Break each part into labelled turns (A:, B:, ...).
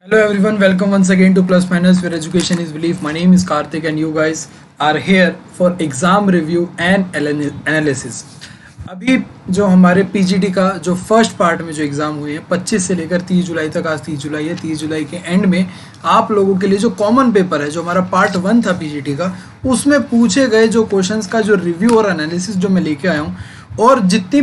A: Hello everyone, welcome once again to Plus Minus where education is belief. My name is Karthik and you guys are here for exam review and analysis. अभी जो हमारे PGT का जो first part में जो exam हुए हैं 25 से लेकर 30 जुलाई तक, आज 30 जुलाई है, 30 जुलाई के एंड में आप लोगों के लिए जो कॉमन पेपर है जो हमारा पार्ट 1 था पीजीटी का, उसमें पूछे गए जो क्वेश्चंस का जो रिव्यू और एनालिसिस जो मैं लेके आया हूँ, और जितने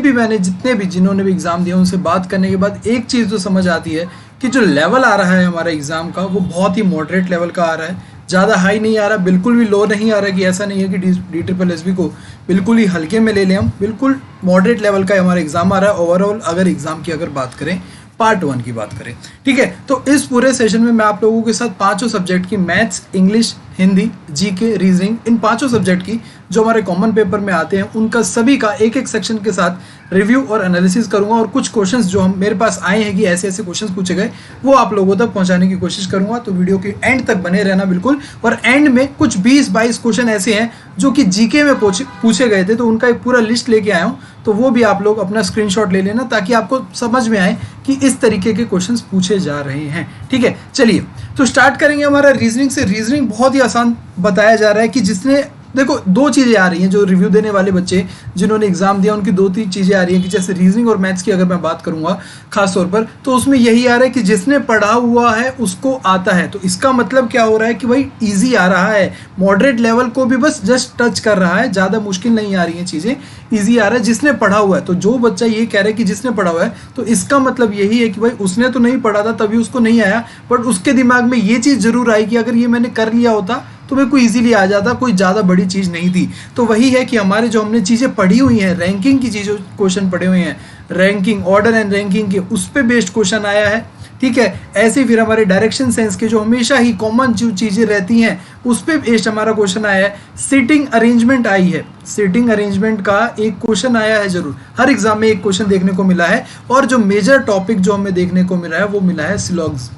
A: भी जिन्होंने भी एग्ज़ाम दिया उनसे बात करने के बाद एक चीज़ तो समझ आती है कि जो लेवल आ रहा है हमारा एग्ज़ाम का वो बहुत ही मॉडरेट लेवल का आ रहा है, ज़्यादा हाई नहीं आ रहा, बिल्कुल भी लो नहीं आ रहा कि ऐसा नहीं है कि DSSB को बिल्कुल ही हल्के में ले लें हम, बिल्कुल मॉडरेट लेवल का हमारा एग्ज़ाम आ रहा है ओवरऑल अगर एग्ज़ाम की अगर बात करें, पार्ट 1 की बात करें। ठीक है, तो इस पूरे सेशन में मैं आप लोगों के साथ पांचों सब्जेक्ट की maths, English, Hindi, GK, reasoning, इन पांचों सब्जेक्ट की जो हमारे कॉमन पेपर में आते हैं उनका सभी का एक एक सेक्शन के साथ रिव्यू और एनालिसिस करूंगा, और कुछ क्वेश्चंस जो हम मेरे पास आए हैं कि ऐसे ऐसे क्वेश्चंस पूछे गए वो आप लोगों तक पहुंचाने की कोशिश करूंगा। तो वीडियो के एंड तक बने रहना बिल्कुल। और एंड में कुछ 20-22 क्वेश्चन ऐसे हैं जो कि जीके में पूछे गए थे, तो उनका एक पूरा लिस्ट लेके आया हूँ, तो वो भी आप लोग अपना स्क्रीनशॉट ले लेना ताकि आपको समझ में आए कि इस तरीके के क्वेश्चंस पूछे जा रहे हैं। ठीक है, चलिए तो स्टार्ट करेंगे हमारा रीजनिंग से। रीजनिंग बहुत ही आसान बताया जा रहा है कि जिसने देखो दो चीज़ें आ रही हैं, जो रिव्यू देने वाले बच्चे जिन्होंने एग्जाम दिया उनकी 2-3 चीज़ें आ रही हैं कि जैसे रीजनिंग और मैथ्स की अगर मैं बात करूंगा खास तौर पर, तो उसमें यही आ रहा है कि जिसने पढ़ा हुआ है उसको आता है। तो इसका मतलब क्या हो रहा है कि भाई इजी आ रहा है, मॉडरेट लेवल को भी बस जस्ट टच कर रहा है, ज़्यादा मुश्किल नहीं आ रही हैं चीज़ें, ईजी आ रहा है जिसने पढ़ा हुआ है। तो जो बच्चा ये कह रहा है कि जिसने पढ़ा हुआ है, तो इसका मतलब यही है कि भाई उसने तो नहीं पढ़ा था तभी उसको नहीं आया, बट उसके दिमाग में ये चीज़ जरूर आई कि अगर ये मैंने कर लिया होता तो मेरे को इजीली आ जाता, कोई ज़्यादा बड़ी चीज़ नहीं थी। तो वही है कि हमारे जो हमने चीज़ें पढ़ी हुई हैं, रैंकिंग की चीज़ें क्वेश्चन पढ़े हुए हैं, रैंकिंग, ऑर्डर एंड रैंकिंग के, उस पर बेस्ड क्वेश्चन आया है। ठीक है, ऐसे फिर हमारे डायरेक्शन सेंस के जो हमेशा ही कॉमन जो चीज़ें रहती हैं उस पर बेस्ड हमारा क्वेश्चन आया है। सिटिंग अरेंजमेंट आई है, सिटिंग अरेंजमेंट का एक क्वेश्चन आया है, जरूर हर एग्जाम में एक क्वेश्चन देखने को मिला है। और जो मेजर टॉपिक जो हमें देखने को मिला है वो मिला है सिलॉग्स।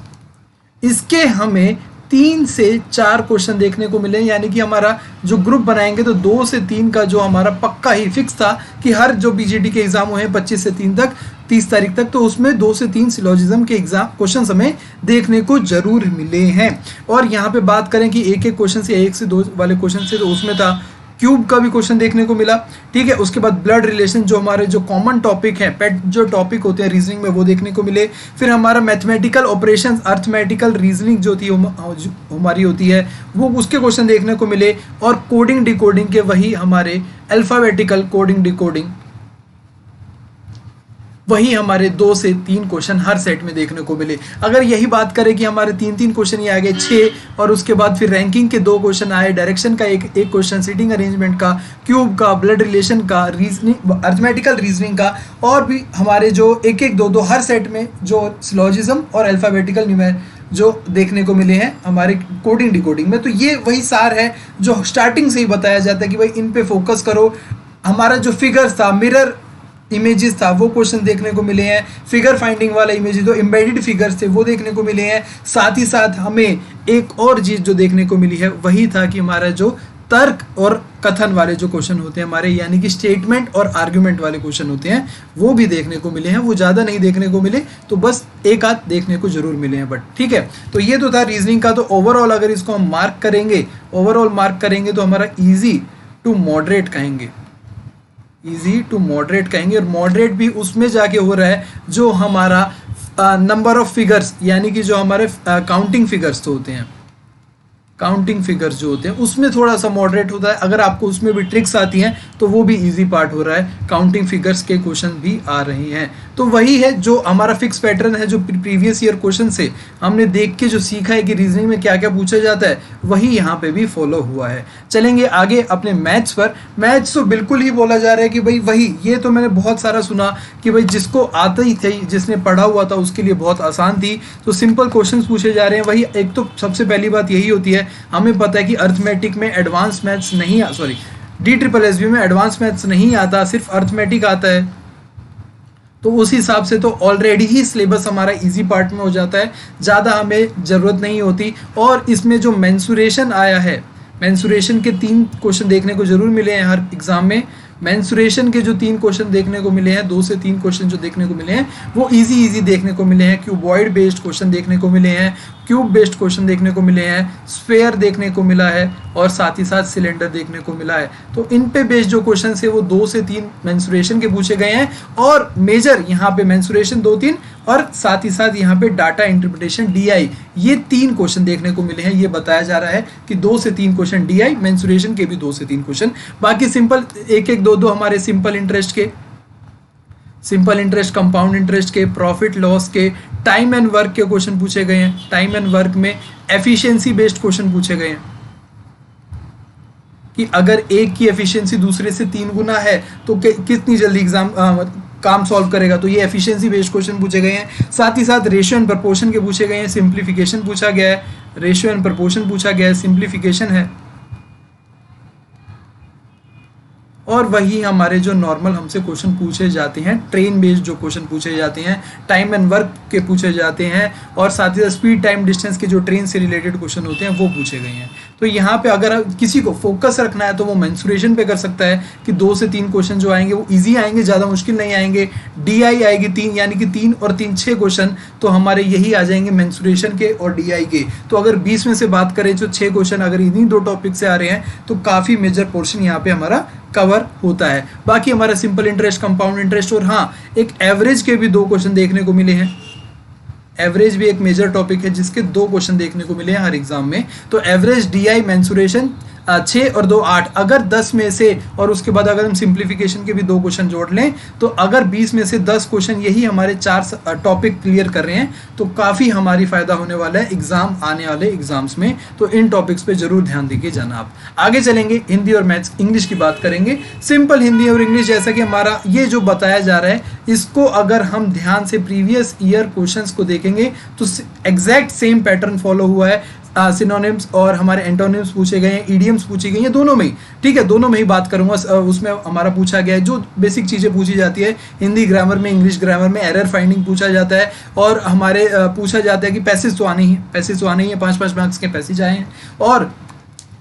A: इसके हमें 3 से 4 क्वेश्चन देखने को मिले, यानी कि हमारा जो ग्रुप बनाएंगे तो 2 से 3 का जो हमारा पक्का ही फिक्स था कि हर जो पीजीटी के एग्जाम हुए हैं 25 से 3 तक, 30 तारीख तक, तो उसमें 2 से 3 सिलोजिज्म के एग्जाम क्वेश्चन हमें देखने को जरूर मिले हैं। और यहाँ पे बात करें कि एक एक क्वेश्चन से 1 से 2 वाले क्वेश्चन से, तो उसमें था क्यूब का भी क्वेश्चन देखने को मिला। ठीक है, उसके बाद ब्लड रिलेशन जो हमारे जो कॉमन टॉपिक है, पेट जो टॉपिक होते हैं रीजनिंग में, वो देखने को मिले। फिर हमारा मैथमेटिकल ऑपरेशंस, अर्थमेटिकल रीजनिंग जो थी हमारी होती है वो, उसके क्वेश्चन देखने को मिले। और कोडिंग डिकोडिंग के वही हमारे अल्फाबेटिकल कोडिंग डिकोडिंग, वही हमारे 2 से 3 क्वेश्चन हर सेट में देखने को मिले। अगर यही बात करें कि हमारे 3-3 क्वेश्चन ये आ गए 6, और उसके बाद फिर रैंकिंग के 2 क्वेश्चन आए, डायरेक्शन का एक क्वेश्चन, सिटिंग अरेंजमेंट का, क्यूब का, ब्लड रिलेशन का, रीजनिंग, अर्थमेटिकल रीजनिंग का, और भी हमारे जो 1-1, 2-2 हर सेट में जो सिलोजिज्म और अल्फाबेटिकल न्यूमेर जो देखने को मिले हैं हमारे कोडिंग डिकोडिंग में। तो ये वही सार है जो स्टार्टिंग से ही बताया जाता है कि भाई इन पे फोकस करो। हमारा जो फिगर्स था, मिरर इमेजेस था, वो क्वेश्चन देखने को मिले हैं। फिगर फाइंडिंग वाला इमेज, जो एम्बेडेड फिगर्स थे वो देखने को मिले हैं। साथ ही साथ हमें एक और चीज़ जो देखने को मिली है वही था कि हमारा जो तर्क और कथन वाले जो क्वेश्चन होते हैं हमारे, यानी कि स्टेटमेंट और आर्ग्यूमेंट वाले क्वेश्चन होते हैं, वो भी देखने को मिले हैं। वो ज़्यादा नहीं देखने को मिले, तो बस एक आध देखने को जरूर मिले हैं, बट ठीक है। तो ये तो था रीजनिंग का। तो ओवरऑल अगर इसको हम मार्क करेंगे तो हमारा ईजी टू मॉडरेट कहेंगे, इजी टू मॉडरेट कहेंगे। और मॉडरेट भी उसमें जाके हो रहा है जो हमारा नंबर ऑफ फिगर्स, यानी कि जो हमारे काउंटिंग फिगर्स तो होते हैं, काउंटिंग फिगर्स जो होते हैं उसमें थोड़ा सा मॉडरेट होता है। अगर आपको उसमें भी ट्रिक्स आती हैं तो वो भी इजी पार्ट हो रहा है, काउंटिंग फिगर्स के क्वेश्चन भी आ रहे हैं। तो वही है जो हमारा फिक्स पैटर्न है, जो प्रीवियस ईयर क्वेश्चन से हमने देख के जो सीखा है कि रीजनिंग में क्या क्या पूछा जाता है, वही यहाँ पे भी फॉलो हुआ है। चलेंगे आगे अपने मैथ्स पर। मैथ्स तो बिल्कुल ही बोला जा रहा है कि भाई वही, ये तो मैंने बहुत सारा सुना कि भाई जिसको आता ही थी, जिसने पढ़ा हुआ था उसके लिए बहुत आसान थी। तो सिंपल क्वेश्चन पूछे जा रहे हैं। वही एक तो सबसे पहली बात यही होती है, हमें पता है कि अर्थमेटिक में एडवांस मैथ्स नहीं, सॉरी DSSB में एडवांस मैथ्स नहीं आता, सिर्फ अर्थमेटिक आता है। तो उस हिसाब से तो ऑलरेडी ही सिलेबस हमारा इजी पार्ट में हो जाता है, ज़्यादा हमें ज़रूरत नहीं होती। और इसमें जो मेंसुरेशन आया है, मेंसुरेशन के 3 क्वेश्चन देखने को जरूर मिले हैं हर एग्जाम में। मेंसुरेशन के जो 3 क्वेश्चन देखने को मिले हैं, 2 से 3 क्वेश्चन जो देखने को मिले हैं वो इजी देखने को मिले हैं। क्यूबॉइड बेस्ड क्वेश्चन देखने को मिले हैं, क्यूब बेस्ड क्वेश्चन देखने को मिले हैं, स्फेयर देखने को मिला है और साथ ही साथ सिलेंडर देखने को मिला है। तो इन पे बेस्ड जो क्वेश्चन है वो 2 से 3 मेंसुरेशन के पूछे गए हैं और मेजर यहाँ पे मेंसुरेशन 2-3 और साथ ही साथ यहाँ पे डाटा इंटरप्रिटेशन DI, ये 3 क्वेश्चन देखने को मिले हैं। ये बताया जा रहा है कि 2 से 3 क्वेश्चन DI, मेंसुरेशन के भी 2 से 3 क्वेश्चन, बाकी सिंपल 1-1, 2-2 हमारे सिंपल इंटरेस्ट के, सिंपल इंटरेस्ट, कंपाउंड इंटरेस्ट के, प्रॉफिट लॉस के, टाइम एंड वर्क के क्वेश्चन पूछे गए हैं। टाइम एंड वर्क में एफिशिएंसी बेस्ड क्वेश्चन पूछे गए हैं कि अगर एक की एफिशिएंसी दूसरे से 3 गुना है तो कितनी जल्दी एग्जाम काम सॉल्व करेगा, तो ये एफिशिएंसी बेस्ड क्वेश्चन पूछे गए हैं। साथ ही साथ रेशियो एंड प्रपोर्शन के पूछे गए हैं, सिंप्लीफिकेशन पूछा गया है, रेशियो एंड प्रपोर्शन पूछा गया है, सिंप्लीफिकेशन है, और वही हमारे जो नॉर्मल हमसे क्वेश्चन पूछे जाते हैं, ट्रेन बेस्ड जो क्वेश्चन पूछे जाते हैं, टाइम एंड वर्क के पूछे जाते हैं और साथ ही साथ स्पीड टाइम डिस्टेंस के जो ट्रेन से रिलेटेड क्वेश्चन होते हैं वो पूछे गए हैं। तो यहाँ पे अगर किसी को फोकस रखना है तो वो मेंसुरेशन पे कर सकता है कि 2 से 3 क्वेश्चन जो आएंगे वो इजी आएंगे, ज़्यादा मुश्किल नहीं आएंगे। DI आएगी 3, यानी कि 3 और 3 6 क्वेश्चन तो हमारे यही आ जाएंगे मेंसुरेशन के और DI के। तो अगर 20 में से बात करें जो 6 क्वेश्चन अगर इन्हीं 2 टॉपिक से आ रहे हैं तो काफ़ी मेजर पोर्शन यहाँ पे हमारा कवर होता है। बाकी हमारा सिंपल इंटरेस्ट, कंपाउंड इंटरेस्ट और हाँ एक एवरेज के भी 2 क्वेश्चन देखने को मिले हैं। एवरेज भी एक मेजर टॉपिक है जिसके 2 क्वेश्चन देखने को मिले हैं हर एग्जाम में। तो एवरेज, DI, मेंसुरेशन 6 और 2 8, अगर 10 में से और उसके बाद अगर हम सिंप्लीफिकेशन के भी 2 क्वेश्चन जोड़ लें तो अगर 20 में से 10 क्वेश्चन यही हमारे 4 टॉपिक क्लियर कर रहे हैं तो काफ़ी हमारी फ़ायदा होने वाला है एग्जाम, आने वाले एग्जाम्स में। तो इन टॉपिक्स पे जरूर ध्यान दीजिए जाना आप। आगे चलेंगे, हिंदी और मैथ्स, इंग्लिश की बात करेंगे। सिंपल हिंदी और इंग्लिश, जैसा कि हमारा ये जो बताया जा रहा है इसको अगर हम ध्यान से प्रीवियस ईयर क्वेश्चंस को देखेंगे तो एग्जैक्ट सेम पैटर्न फॉलो हुआ है। सिनोनिम्स और हमारे एंटोनिम्स पूछे गए हैं, इडियम्स पूछी गई हैं, दोनों में ही, ठीक है, दोनों में ही बात करूंगा। उसमें हमारा पूछा गया है जो बेसिक चीज़ें पूछी जाती है हिंदी ग्रामर में, इंग्लिश ग्रामर में, एरर फाइंडिंग पूछा जाता है और हमारे पूछा जाता है कि पैसेज तो आने ही हैं, पैसेज तो आने ही हैं, 5-5 मार्क्स के पैसेज आए हैं। और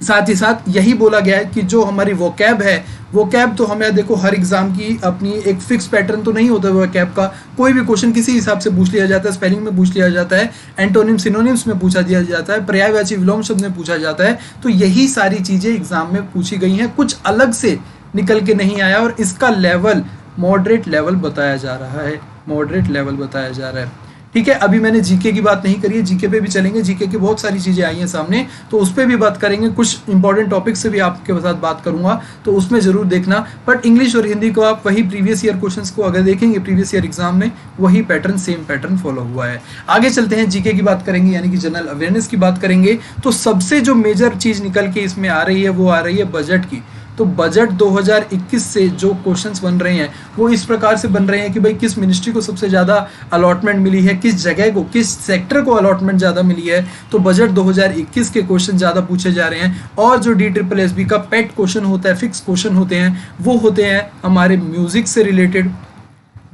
A: साथ ही साथ यही बोला गया है कि जो हमारी वोकैब है, वोकैब तो हमें देखो हर एग्जाम की अपनी एक फिक्स पैटर्न तो नहीं होता वोकैब का, कोई भी क्वेश्चन किसी हिसाब से पूछ लिया जाता है, स्पेलिंग में पूछ लिया जाता है, एंटोनिम सिनोनिम्स में पूछा दिया जाता है, पर्यायवाची विलोम शब्द में पूछा जाता है। तो यही सारी चीज़ें एग्जाम में पूछी गई हैं, कुछ अलग से निकल के नहीं आया और इसका लेवल मॉडरेट लेवल बताया जा रहा है, मॉडरेट लेवल बताया जा रहा है, ठीक है। अभी मैंने जीके की बात नहीं करी है, जीके पे भी चलेंगे, जीके की बहुत सारी चीज़ें आई हैं सामने तो उस पर भी बात करेंगे, कुछ इंपॉर्टेंट टॉपिक से भी आपके साथ बात करूंगा तो उसमें जरूर देखना। बट इंग्लिश और हिंदी को आप वही प्रीवियस ईयर क्वेश्चंस को अगर देखेंगे प्रीवियस ईयर एग्जाम में वही पैटर्न, सेम पैटर्न फॉलो हुआ है। आगे चलते हैं, जीके की बात करेंगे यानी कि जनरल अवेयरनेस की बात करेंगे। तो सबसे जो मेजर चीज़ निकल के इसमें आ रही है वो आ रही है बजट की। तो बजट 2021 से जो क्वेश्चंस बन रहे हैं वो इस प्रकार से बन रहे हैं कि भाई किस मिनिस्ट्री को सबसे ज़्यादा अलॉटमेंट मिली है, किस जगह को, किस सेक्टर को अलॉटमेंट ज़्यादा मिली है। तो बजट 2021 के क्वेश्चन ज़्यादा पूछे जा रहे हैं और जो DSSB का पेट क्वेश्चन होता है, फिक्स क्वेश्चन होते हैं, वो होते हैं हमारे म्यूज़िक से रिलेटेड,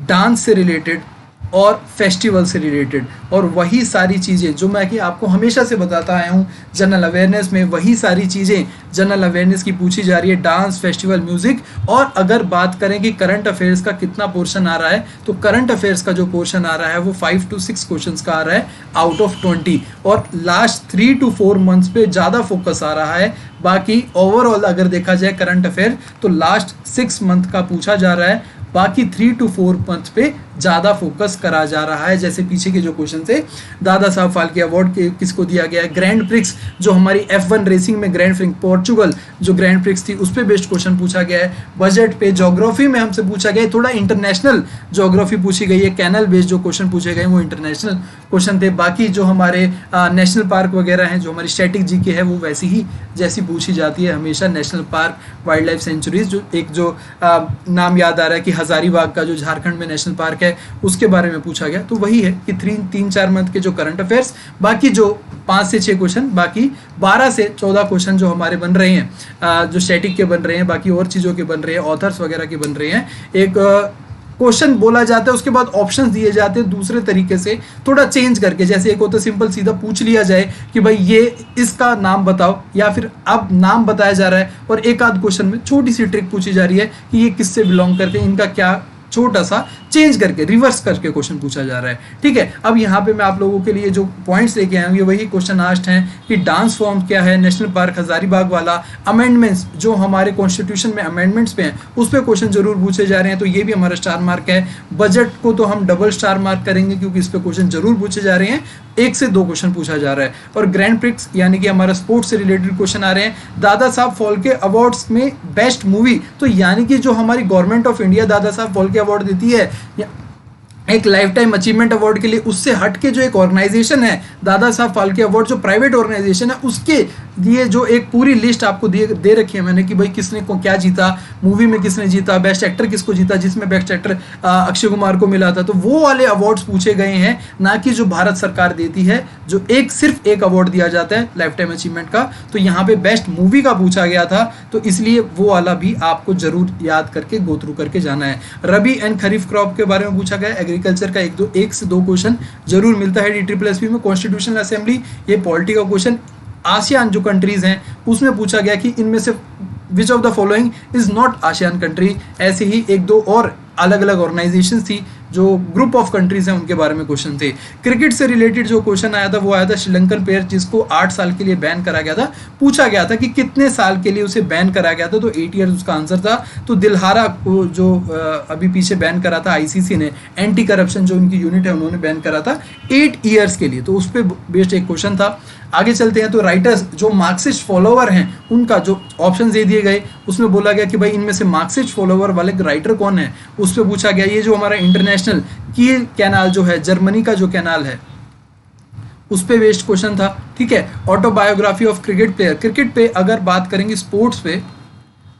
A: डांस से रिलेटेड और फेस्टिवल से रिलेटेड। और वही सारी चीज़ें जो मैं कि आपको हमेशा से बताता आया हूँ जनरल अवेयरनेस में, वही सारी चीज़ें जनरल अवेयरनेस की पूछी जा रही है, डांस, फेस्टिवल, म्यूज़िक। और अगर बात करें कि करंट अफेयर्स का कितना पोर्शन आ रहा है तो करंट अफेयर्स का जो पोर्शन आ रहा है वो 5 to 6 क्वेश्चंस का आ रहा है आउट ऑफ 20 और लास्ट 3 to 4 मंथ्स पे ज़्यादा फोकस आ रहा है। बाकी ओवरऑल अगर देखा जाए करंट अफेयर तो लास्ट 6 मंथ का पूछा जा रहा है, बाकी 3 to 4 मंथ पे ज़्यादा फोकस करा जा रहा है। जैसे पीछे के जो क्वेश्चन थे, दादा साहब फाल्के अवार्ड किसको दिया गया है, ग्रैंड प्रिक्स जो हमारी F1 रेसिंग में ग्रैंड प्रिक्स पोर्चुगल जो ग्रैंड प्रिक्स थी उस पर बेस्ड क्वेश्चन पूछा गया है। बजट पे ज्योग्राफी में हमसे पूछा गया है, थोड़ा इंटरनेशनल ज्योग्राफी पूछी गई है, कैनल बेस्ड जो क्वेश्चन पूछे गए वो इंटरनेशनल क्वेश्चन थे। बाकी जो हमारे नेशनल पार्क वगैरह हैं, जो हमारी स्टैटिक जीके है वो वैसी ही जैसी पूछी जाती है हमेशा। National park, wild life sanctuaries, जो एक जो नाम याद आ रहा है कि हजारीबाग का जो झारखंड में नेशनल पार्क है उसके बारे में पूछा गया। तो वही है कि 3-4 मंथ के जो करंट अफेयर्स, बाकी जो 5 से 6 क्वेश्चन, बाकी 12 से 14 क्वेश्चन जो हमारे बन रहे हैं, जो स्टैटिक के बन रहे हैं, बाकी और चीज़ों के बन रहे हैं, ऑथर्स वगैरह के बन रहे हैं। एक क्वेश्चन बोला जाता है, उसके बाद ऑप्शंस दिए जाते हैं दूसरे तरीके से, थोड़ा चेंज करके। जैसे एक होता है सिंपल सीधा पूछ लिया जाए कि भाई ये इसका नाम बताओ, या फिर अब नाम बताया जा रहा है और एक आध क्वेश्चन में छोटी सी ट्रिक पूछी जा रही है कि ये किससे बिलोंग करते हैं, इनका क्या, छोटा सा चेंज करके रिवर्स करके क्वेश्चन पूछा जा रहा है। ठीक है, अब यहाँ पे मैं आप लोगों के लिए जो पॉइंट्स लेके आया हूँ ये वही क्वेश्चन आस्क्ड हैं कि डांस फॉर्म क्या है, नेशनल पार्क हजारीबाग वाला, अमेंडमेंट्स जो हमारे कॉन्स्टिट्यूशन में अमेंडमेंट्स पे हैं उस पर क्वेश्चन जरूर पूछे जा रहे हैं, तो ये भी हमारा स्टार मार्क है। बजट को तो हम डबल स्टार मार्क करेंगे क्योंकि इस पर क्वेश्चन जरूर पूछे जा रहे हैं, 1 से 2 क्वेश्चन पूछा जा रहा है। और ग्रैंड प्रिक्स यानी कि हमारा स्पोर्ट्स से रिलेटेड क्वेश्चन आ रहे हैं। दादा साहब फाल्के अवार्ड्स में बेस्ट मूवी, तो यानी कि जो हमारी government of India Dada Saheb Phalke award देती है एक लाइफ टाइम अचीवमेंट अवार्ड के लिए, उससे हट के जो एक ऑर्गेनाइजेशन है दादा साहब फाल्के अवार्ड, जो प्राइवेट ऑर्गेनाइजेशन है, उसके लिए जो एक पूरी लिस्ट आपको दे रखी है मैंने कि भाई किसने को क्या जीता, मूवी में किसने जीता, बेस्ट एक्टर किसको जीता, जिसमें बेस्ट एक्टर अक्षय कुमार को मिला था, तो वो वाले अवार्ड्स पूछे गए हैं, ना कि जो भारत सरकार देती है जो सिर्फ एक अवार्ड दिया जाता है लाइफ टाइम अचीवमेंट का। तो यहाँ पे बेस्ट मूवी का पूछा गया था, तो इसलिए वो वाला भी आपको जरूर याद करके गो थ्रू करके जाना है। रबी एंड खरीफ क्रॉप के बारे में पूछा गया, एग्रीकल्चर का 1 से 2 क्वेश्चन जरूर मिलता है DSSP में। कॉन्स्टिट्यूशनल असेंबली, ये पॉलिटी का क्वेश्चन। आसियान जो कंट्रीज हैं उसमें पूछा गया कि इनमें से which of the following is not ASEAN country. ऐसे ही 1-2 और अलग अलग ऑर्गेनाइजेशन थी जो ग्रुप ऑफ कंट्रीज हैं उनके बारे में क्वेश्चन थे। क्रिकेट से रिलेटेड जो क्वेश्चन आया था वो आया था श्रीलंकन प्लेयर जिसको 8 साल के लिए बैन करा गया था, पूछा गया था कि कितने साल के लिए उसे बैन करा गया था, तो 8 ईयर्स उसका आंसर था। तो दिलहारा को जो अभी पीछे बैन करा था ICC ने, एंटी करप्शन जो उनकी यूनिट है उन्होंने बैन करा था 8 ईयर्स के लिए, तो उस पर बेस्ड एक क्वेश्चन था। आगे चलते हैं तो राइटर्स जो मार्क्सिस्ट फॉलोवर हैं उनका जो ऑप्शन दे दिए गए, उसमें बोला गया कि भाई इनमें से मार्क्सिस्ट फॉलोवर वाले राइटर कौन है, उस पर पूछा गया। ये जो हमारा इंटरनेशनल कील कैनाल जो है, जर्मनी का जो कैनाल है उस पे बेस्ड क्वेश्चन था। ठीक है, autobiography of cricket player, cricket पे अगर बात करेंगे स्पोर्ट्स पे,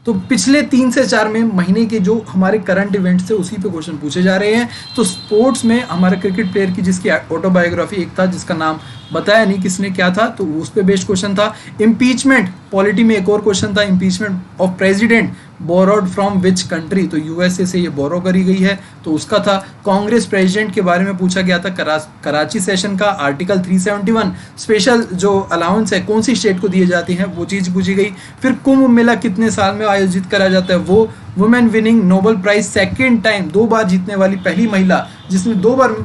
A: तो पिछले 3 से 4 में महीने के जो हमारे करंट इवेंट्स थे उसी पे क्वेश्चन पूछे जा रहे हैं। तो स्पोर्ट्स में हमारे क्रिकेट प्लेयर की जिसकी ऑटोबायोग्राफी एक था जिसका नाम बताया नहीं किसने क्या था, तो उस पे बेस्ड क्वेश्चन था। इम्पीचमेंट, पॉलिटी में एक और क्वेश्चन था, impeachment of president borrowed from which country, तो USA से ये बोरो करी गई है, तो उसका था। कांग्रेस प्रेसिडेंट के बारे में पूछा गया था, कराची सेशन का आर्टिकल 371 स्पेशल जो अलाउंस है कौन सी स्टेट को दिए जाती हैं वो चीज़ पूछी गई। फिर कुंभ मेला कितने साल में आयोजित करा जाता है, वो women winning Nobel prize second time, 2 बार जीतने वाली पहली महिला जिसने 2 बार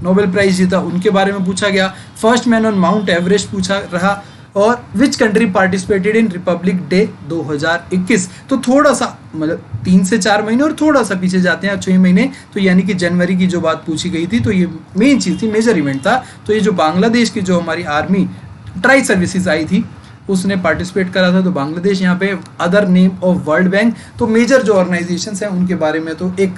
A: नोबेल प्राइज जीता, उनके बारे में पूछा गया। First man on mount Everest पूछा रहा, और which country participated in Republic day 2021। तो थोड़ा सा मतलब 3 से 4 महीने और थोड़ा सा पीछे जाते हैं 6 महीने, तो यानी कि जनवरी की जो बात पूछी गई थी, तो ये मेन चीज़ थी, मेजर इवेंट था। तो ये जो बांग्लादेश की जो हमारी आर्मी ट्राई सर्विसेज आई थी उसने पार्टिसिपेट करा था, तो बांग्लादेश यहाँ पे। Other name of world bank, तो मेजर जो ऑर्गेनाइजेशंस हैं उनके बारे में तो एक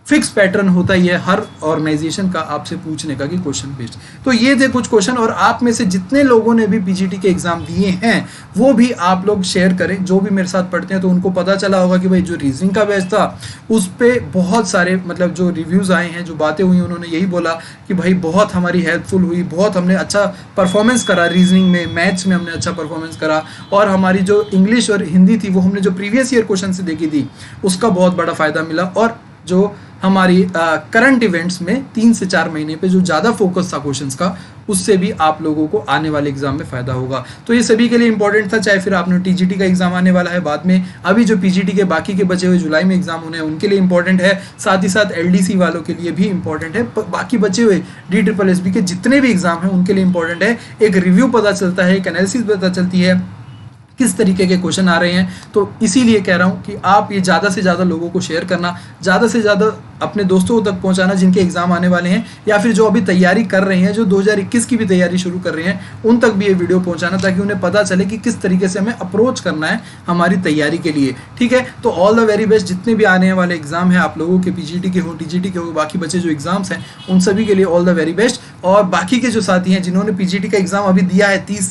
A: फिक्स पैटर्न होता ही है हर ऑर्गेनाइजेशन का आपसे पूछने का कि क्वेश्चन बेस्ड। तो ये थे कुछ क्वेश्चन, और आप में से जितने लोगों ने भी PGT के एग्जाम दिए हैं वो भी आप लोग शेयर करें, जो भी मेरे साथ पढ़ते हैं, तो उनको पता चला होगा कि भाई जो रीजनिंग का बैच था उस पर बहुत सारे मतलब जो रिव्यूज़ आए हैं, जो बातें हुई, उन्होंने यही बोला कि भाई बहुत हमारी हेल्पफुल हुई, बहुत हमने अच्छा परफॉर्मेंस करा रीजनिंग में, मैथ्स में हमने अच्छा परफॉर्मेंस करा, और हमारी जो इंग्लिश और हिंदी थी वो हमने जो प्रीवियस ईयर क्वेश्चन से देखी थी उसका बहुत बड़ा फ़ायदा मिला। और जो हमारी करंट इवेंट्स में 3 से 4 महीने पे जो ज़्यादा फोकस था क्वेश्चंस का, उससे भी आप लोगों को आने वाले एग्जाम में फ़ायदा होगा। तो ये सभी के लिए इंपॉर्टेंट था, चाहे फिर आपने TGT का एग्जाम आने वाला है बाद में, अभी जो PGT के बाकी के बचे हुए जुलाई में एग्जाम होने हैं उनके लिए इंपॉर्टेंट है, साथ ही साथ LDC वालों के लिए भी इंपॉर्टेंट है, बाकी बचे हुए DSSB के जितने भी एग्जाम हैं उनके लिए इंपॉर्टेंट है। एक रिव्यू पता चलता है, एक एनालिसिस पता चलती है किस तरीके के क्वेश्चन आ रहे हैं। तो इसीलिए कह रहा हूँ कि आप ये ज़्यादा से ज़्यादा लोगों को शेयर करना, ज़्यादा से ज़्यादा अपने दोस्तों तक पहुँचाना जिनके एग्जाम आने वाले हैं, या फिर जो अभी तैयारी कर रहे हैं, जो 2021 की भी तैयारी शुरू कर रहे हैं, उन तक भी ये वीडियो पहुँचाना, ताकि उन्हें पता चले कि किस तरीके से हमें अप्रोच करना है हमारी तैयारी के लिए। ठीक है, तो ऑल द वेरी बेस्ट। जितने भी आने वाले एग्जाम हैं आप लोगों के, PGT के हो, TGT के हो, बाकी बचे जो एग्जाम्स हैं उन सभी के लिए ऑल द वेरी बेस्ट। और बाकी के जो साथी हैं जिन्होंने PGT का एग्जाम अभी दिया है 25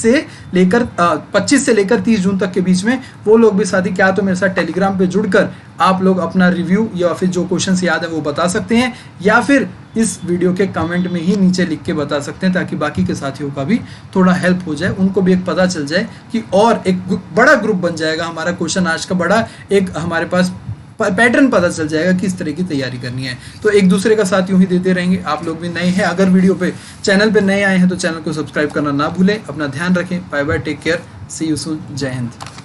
A: से लेकर 30 जून तक के बीच में, वो लोग भी साथी क्या तो मेरे साथ टेलीग्राम पे जुड़कर आप लोग अपना रिव्यू या फिर जो क्वेश्चंस याद है वो बता सकते हैं, या फिर इस वीडियो के कमेंट में ही नीचे लिख के बता सकते हैं, ताकि बाकी के साथियों का भी थोड़ा हेल्प हो जाए, उनको भी एक पता चल जाए कि और एक बड़ा ग्रुप बन जाएगा हमारा। क्वेश्चन आज का बड़ा एक हमारे पास पैटर्न पता चल जाएगा किस तरह की तैयारी करनी है। तो एक दूसरे का साथ यूं ही देते रहेंगे। आप लोग भी नए हैं, अगर वीडियो पे चैनल पे नए आए हैं तो चैनल को सब्सक्राइब करना ना भूलें। अपना ध्यान रखें। Bye bye, take care, see you soon, जय हिंद।